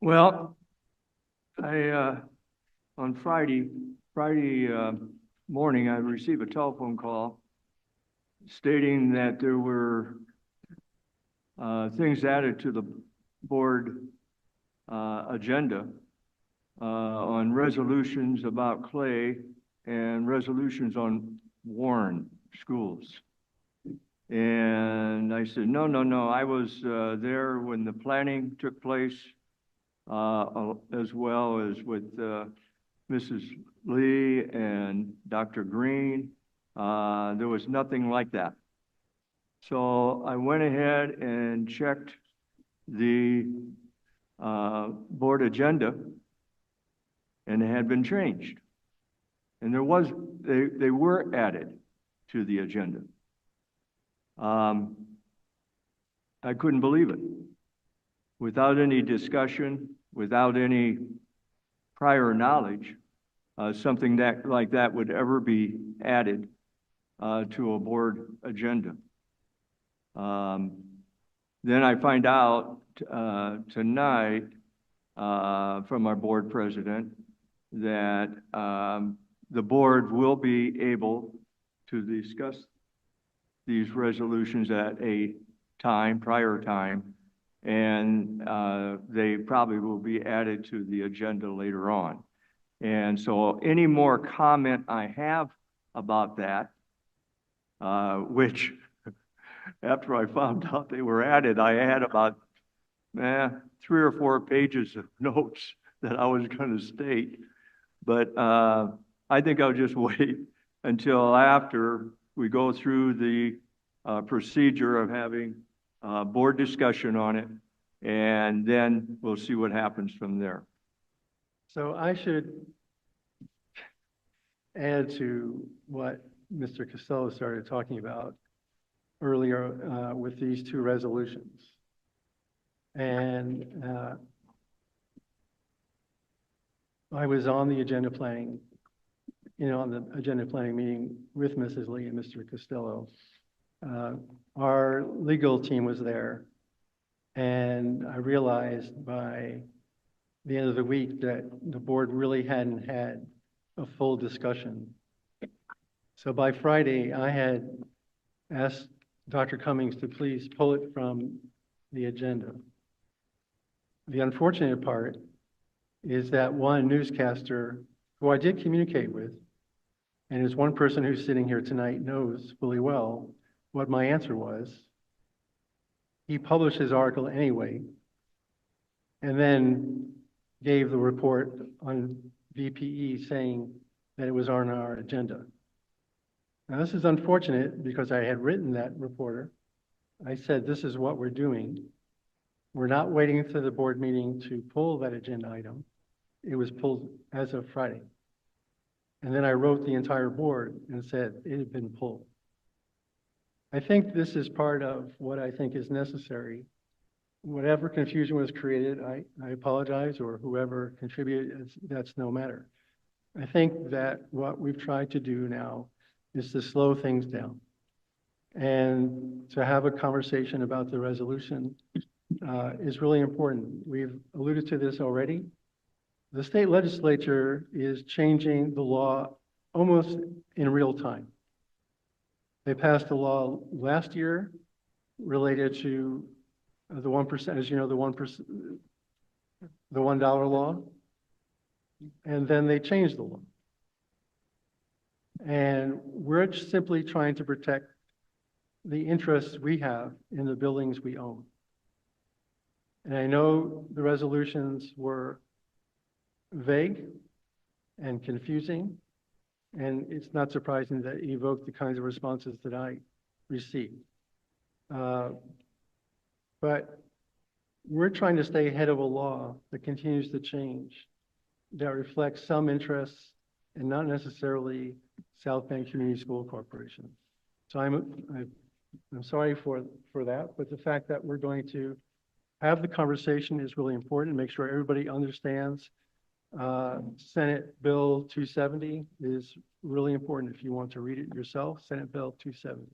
Well, on Friday morning, I received a telephone call stating that there were things added to the board agenda on resolutions about Clay and resolutions on Warren schools. And I said, no, no, no. I was there when the planning took place, as well as with Mrs. Lee and Dr. Green. There was nothing like that. So I went ahead and checked the board agenda, and it had been changed. And they were added to the agenda. I couldn't believe it. Without any discussion, without any prior knowledge, something like that would ever be added to a board agenda. Then I find out tonight from our board president that the board will be able to discuss these resolutions at a prior time, and they probably will be added to the agenda later on. And so any more comment I have about that, which after I found out they were added, I had about 3 or 4 pages of notes that I was going to state. But I think I'll just wait until after we go through the procedure of having board discussion on it, and then we'll see what happens from there. So I should add to what Mr. Costello started talking about earlier with these 2 resolutions. And I was on the agenda planning, on the agenda planning meeting with Mrs. Lee and Mr. Costello. Our legal team was there, and I realized by the end of the week that the board really hadn't had a full discussion. So by Friday, I had asked Dr. Cummings to please pull it from the agenda. The unfortunate part is that one newscaster who I did communicate with, and is one person who's sitting here tonight, knows fully well what my answer was. He published his article anyway, and then gave the report on VPE saying that it was on our agenda. Now, this is unfortunate because I had written that reporter. I said, this is what we're doing. We're not waiting for the board meeting to pull that agenda item. It was pulled as of Friday. And then I wrote the entire board and said it had been pulled. I think this is part of what I think is necessary. Whatever confusion was created, I apologize, or whoever contributed, that's no matter. I think that what we've tried to do now is to slow things down and to have a conversation about the resolution is really important. We've alluded to this already. The state legislature is changing the law almost in real time. They passed a law last year related to the 1%, as you know, the 1%, the $1 law, and then they changed the law. And we're simply trying to protect the interests we have in the buildings we own. And I know the resolutions were vague and confusing, and it's not surprising that it evoked the kinds of responses that I received. But we're trying to stay ahead of a law that continues to change, that reflects some interests and not necessarily South Bend Community School Corporation. So I'm sorry for that, but the fact that we're going to have the conversation is really important. Make sure everybody understands Senate Bill 270 is really important if you want to read it yourself, Senate Bill 270.